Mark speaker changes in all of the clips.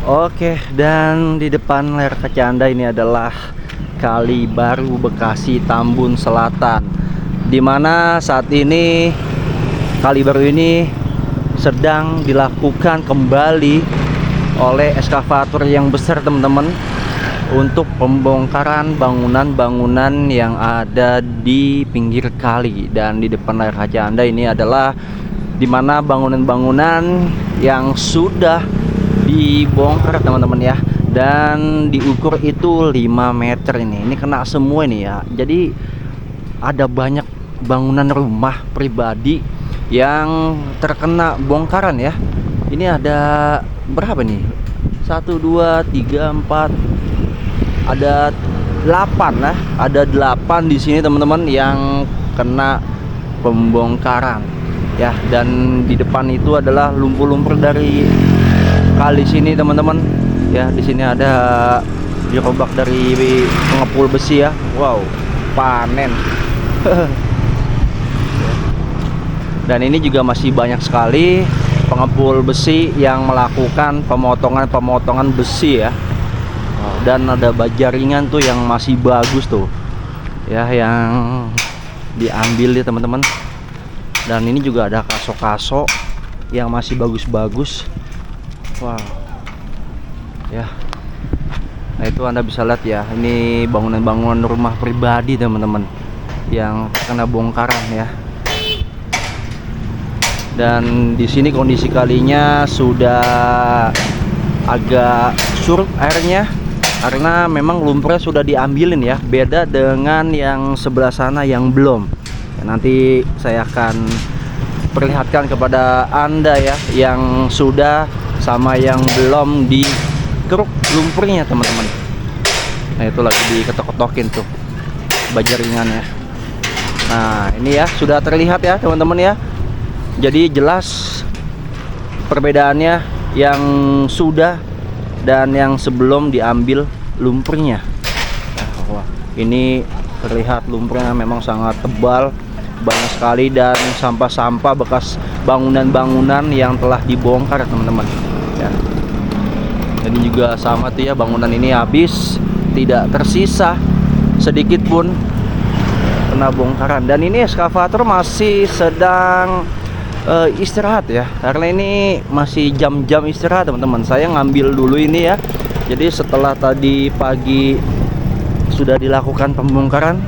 Speaker 1: Oke, dan di depan layar kaca Anda ini adalah Kali Baru Bekasi Tambun Selatan, dimana saat ini Kali Baru ini sedang dilakukan kembali oleh eskavator yang besar teman-teman, untuk pembongkaran bangunan-bangunan yang ada di pinggir kali. Dan di depan layar kaca Anda ini adalah dimana bangunan-bangunan yang sudah dibongkar teman-teman ya, dan diukur itu 5 meter. Ini kena semua ini ya. Jadi ada banyak bangunan rumah pribadi yang terkena bongkaran ya. Ini ada berapa nih? 1 2 3 4, ada 8 lah. Ada 8 di sini teman-teman yang kena pembongkaran ya. Dan di depan itu adalah lumpur-lumpur dari kali sini teman-teman ya. Di sini ada dirobak dari pengepul besi ya. Wow, panen. Dan ini juga masih banyak sekali pengepul besi yang melakukan pemotongan besi ya. Dan ada baja ringan tuh yang masih bagus tuh ya, yang diambil ya teman-teman. Dan ini juga ada kaso-kaso yang masih bagus-bagus. Wow ya. Nah itu Anda bisa lihat ya, ini bangunan-bangunan rumah pribadi teman-teman yang kena bongkaran ya. Dan di sini kondisi kalinya sudah agak surut airnya, karena memang lumpurnya sudah diambilin ya. Beda dengan yang sebelah sana yang belum ya. Nanti saya akan perlihatkan kepada Anda ya, yang sudah sama yang belum dikeruk lumpurnya teman-teman. Nah itu lagi diketok-ketokin tuh baja ringannya. Nah ini ya sudah terlihat ya teman-teman ya. Jadi jelas perbedaannya yang sudah dan yang sebelum diambil lumpurnya. Nah, wah, ini terlihat lumpurnya memang sangat tebal, banyak sekali, dan sampah-sampah bekas bangunan-bangunan yang telah dibongkar teman-teman ya. Ini juga sama tuh ya, bangunan ini habis, tidak tersisa sedikit pun kena bongkaran. Dan ini eskavator masih sedang istirahat ya, karena ini masih jam-jam istirahat teman-teman. Saya ngambil dulu ini ya. Jadi setelah tadi pagi sudah dilakukan pembongkaran,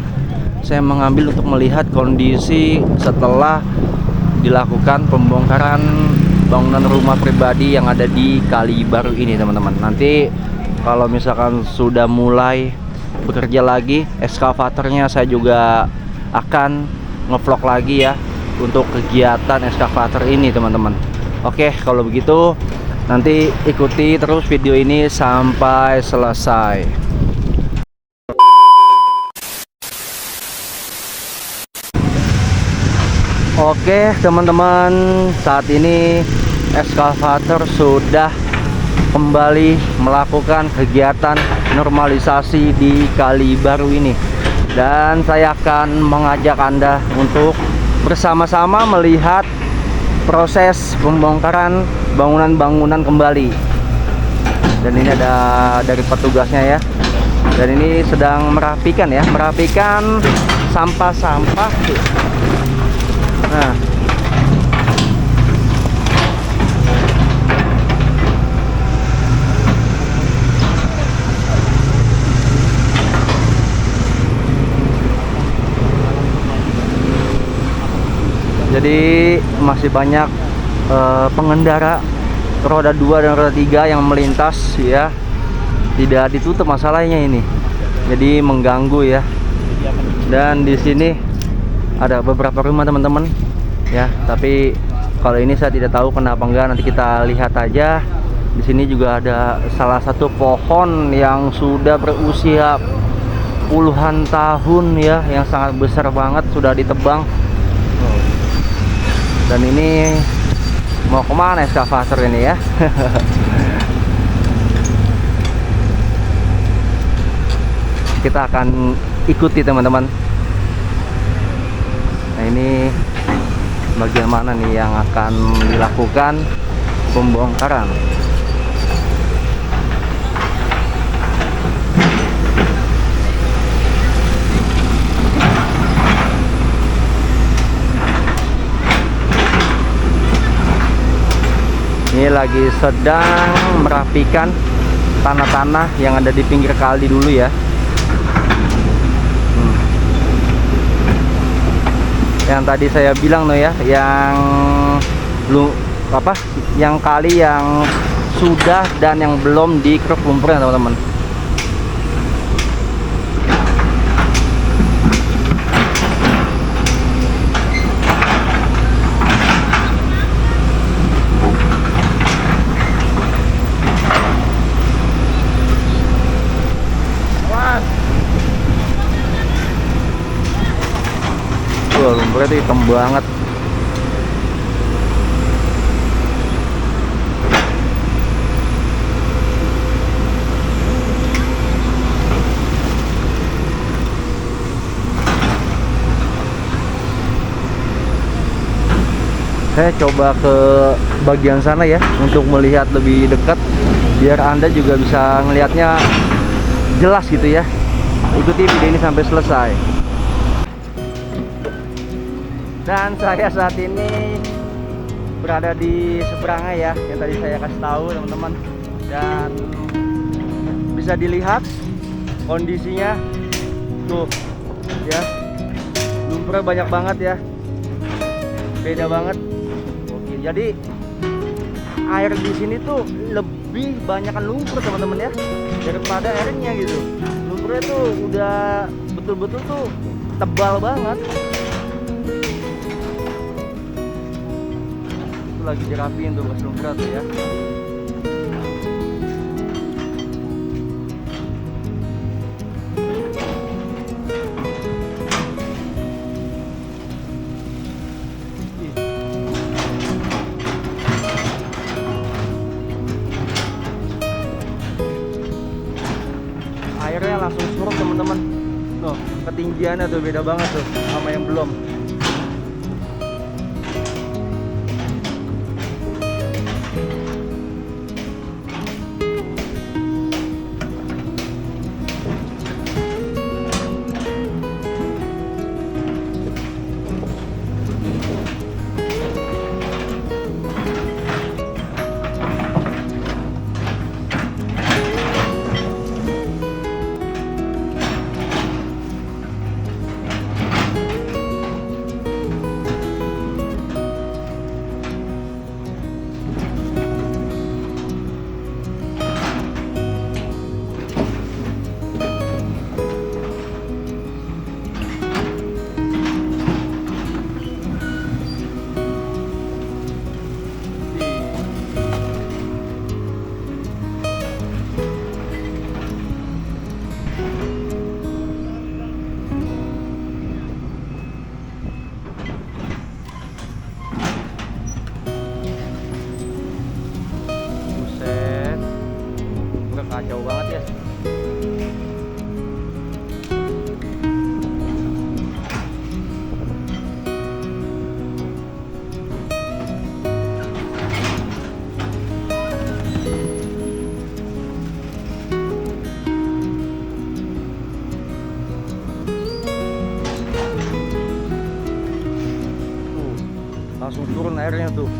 Speaker 1: saya mengambil untuk melihat kondisi setelah dilakukan pembongkaran bangunan rumah pribadi yang ada di Kali Baru ini teman-teman. Nanti kalau misalkan sudah mulai bekerja lagi eskavatornya, saya juga akan ngevlog lagi ya untuk kegiatan eskavator ini teman-teman. Oke, kalau begitu nanti ikuti terus video ini sampai selesai. Oke teman-teman, saat ini eskavator sudah kembali melakukan kegiatan normalisasi di Kali Baru ini, dan saya akan mengajak Anda untuk bersama-sama melihat proses pembongkaran bangunan-bangunan kembali. Dan ini ada dari petugasnya ya. Dan ini sedang merapikan ya, merapikan sampah-sampah. Nah, jadi masih banyak pengendara roda 2 dan roda 3 yang melintas ya. Tidak ditutup masalahnya ini, jadi mengganggu ya. Dan di sini ada beberapa rumah teman-teman ya, tapi kalau ini saya tidak tahu kenapa enggak, nanti kita lihat aja. Di sini juga ada salah satu pohon yang sudah berusia puluhan tahun ya, yang sangat besar banget, sudah ditebang. Dan ini mau kemana eskavator ini ya? Kita akan ikuti teman-teman. Nah ini bagian mana nih yang akan dilakukan pembongkaran? Ini lagi sedang merapikan tanah-tanah yang ada di pinggir kali dulu ya. Yang tadi saya bilang ya, yang yang kali yang sudah dan yang belum dikeruk lumpurnya teman-teman. Lumpurnya itu hitam banget. Saya coba ke bagian sana ya untuk melihat lebih dekat biar Anda juga bisa ngelihatnya jelas gitu ya. Ikuti video ini sampai selesai. Dan saya saat ini berada di seberangnya ya, yang tadi saya kasih tahu teman-teman. Dan bisa dilihat kondisinya tuh ya, lumpurnya banyak banget ya, beda banget. Oke, jadi air di sini tuh lebih banyakkan lumpur teman-teman ya daripada airnya gitu. Lumpurnya tuh udah betul-betul tuh tebal banget. Lagi dirapiin tuh bekas lumpur tuh ya. Airnya langsung surut teman-teman. Tuh, ketinggiannya tuh beda banget tuh sama yang belum. Kacau banget ya. Langsung turun airnya tuh.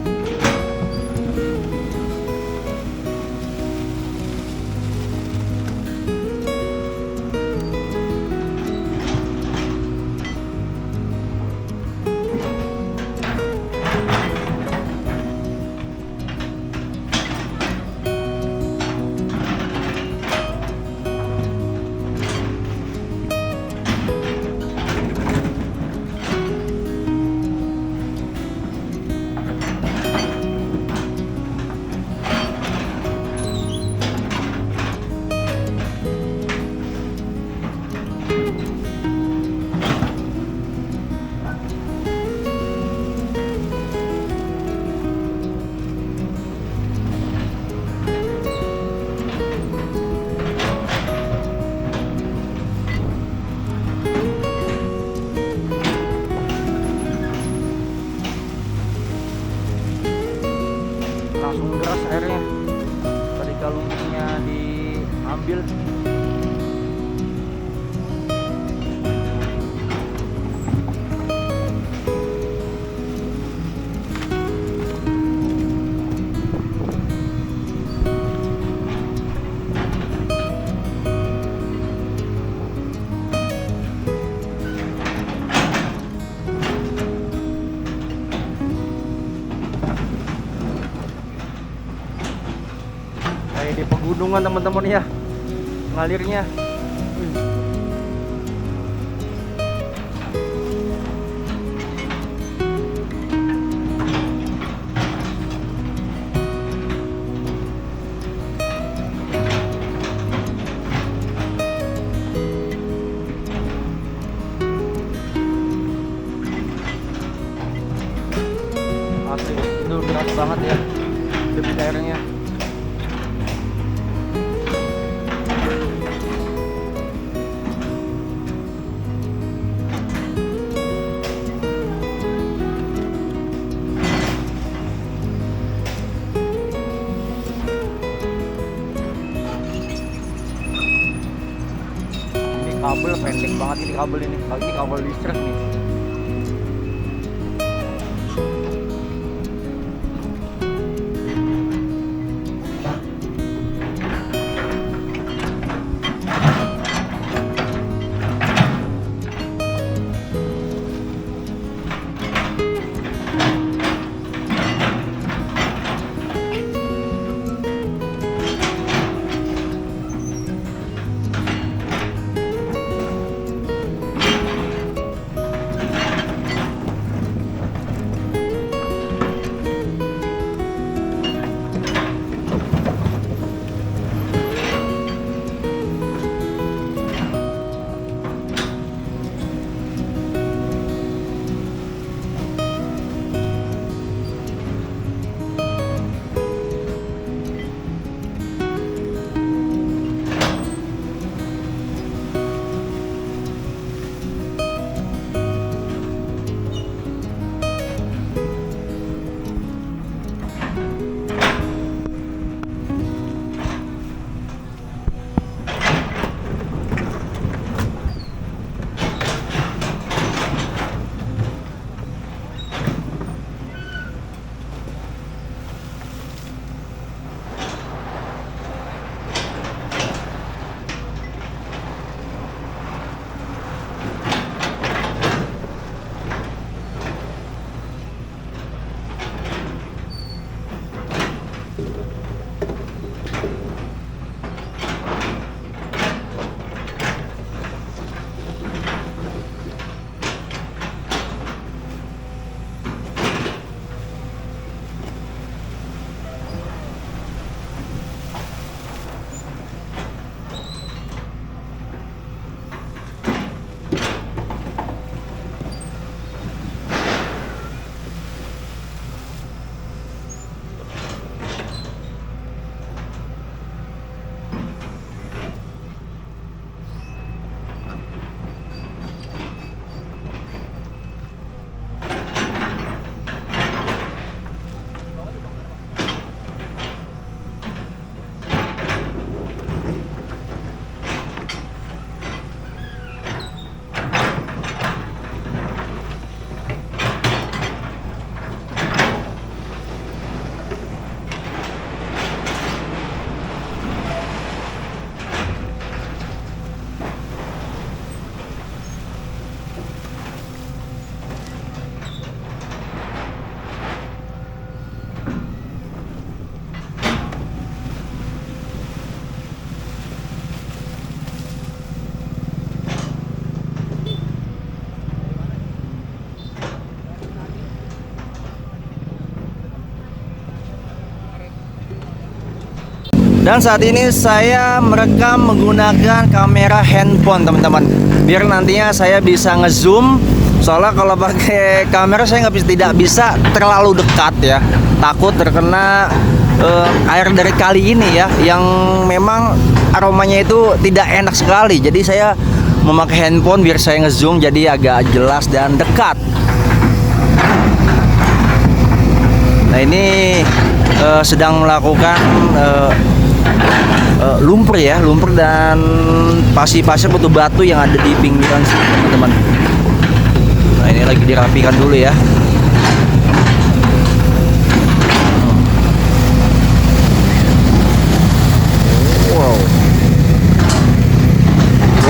Speaker 1: Langsung deras airnya ketika lumpurnya diambil. di pegunungan teman-teman ya ngalirnya.
Speaker 2: Asli itu deras banget ya debit airnya. Kabel pendek banget ini kabel ini. Ini kabel listrik nih.
Speaker 1: Dan saat ini saya merekam menggunakan kamera handphone teman-teman, biar nantinya saya bisa ngezoom. Soalnya kalau pakai kamera saya tidak bisa terlalu dekat ya, takut terkena air dari kali ini ya, yang memang aromanya itu tidak enak sekali. Jadi saya memakai handphone biar saya ngezoom jadi agak jelas dan dekat. Nah ini sedang melakukan lumpur ya, lumpur dan pasir-pasir batu-batu yang ada di pinggiran sini teman-teman. Nah ini lagi dirapikan dulu ya. Wow,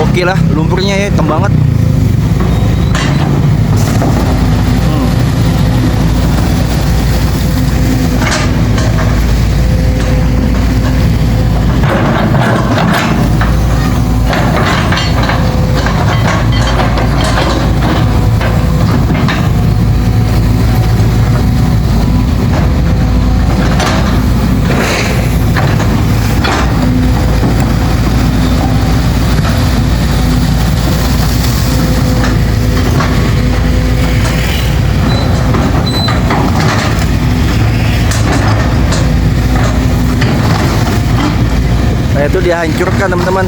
Speaker 1: oke lah lumpurnya ya, hitam banget. Nah, itu dihancurkan teman-teman.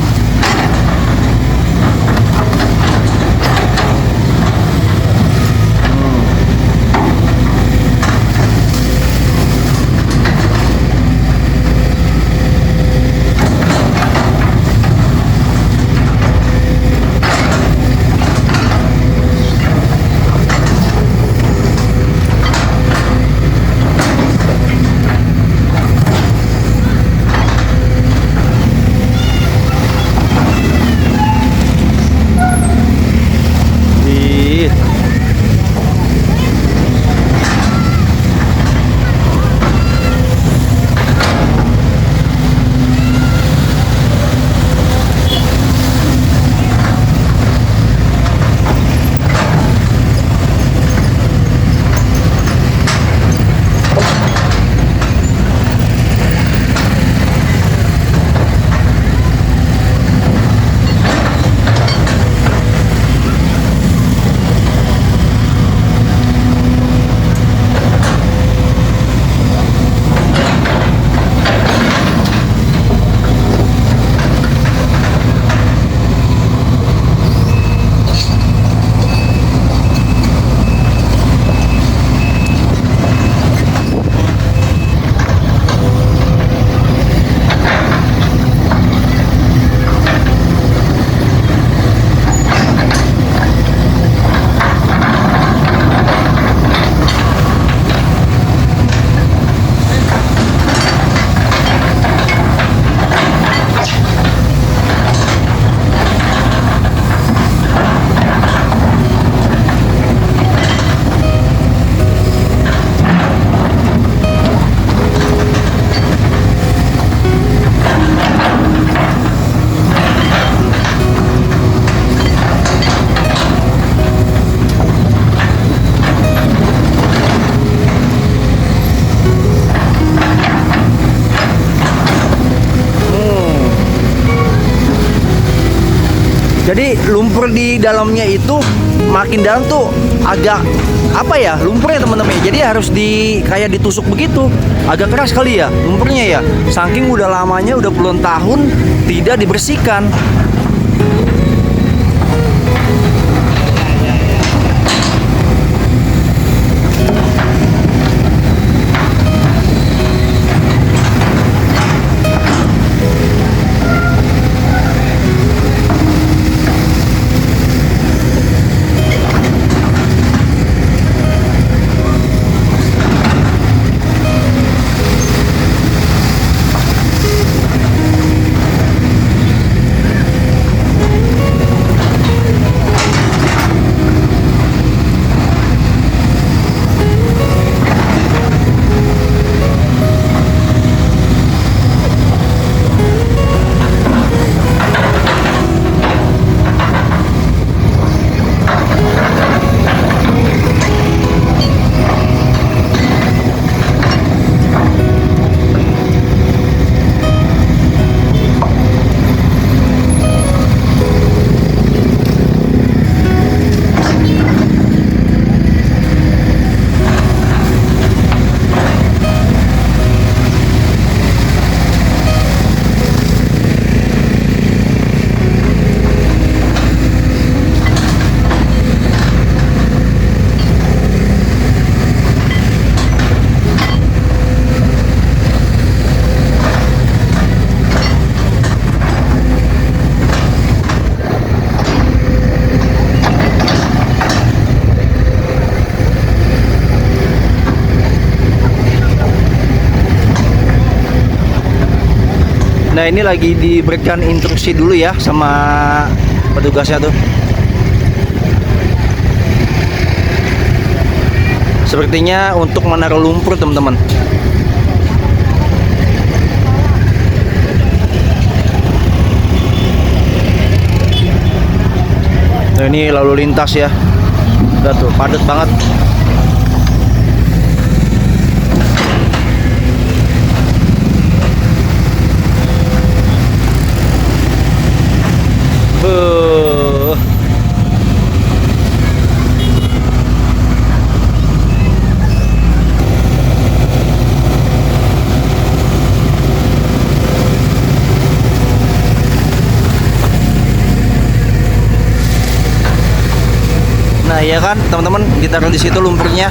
Speaker 1: Jadi lumpur di dalamnya itu makin dalam tuh agak apa ya lumpurnya teman-teman. Jadi harus kayak ditusuk begitu. Agak keras kali ya lumpurnya ya. Saking udah lamanya udah puluhan tahun tidak dibersihkan. Nah, ini lagi diberikan instruksi dulu ya sama petugasnya tuh. Sepertinya untuk menaruh lumpur teman-teman. Nah, ini lalu lintas ya. Udah tuh padat banget. ya kan teman-teman, ditaruh di situ lumpurnya.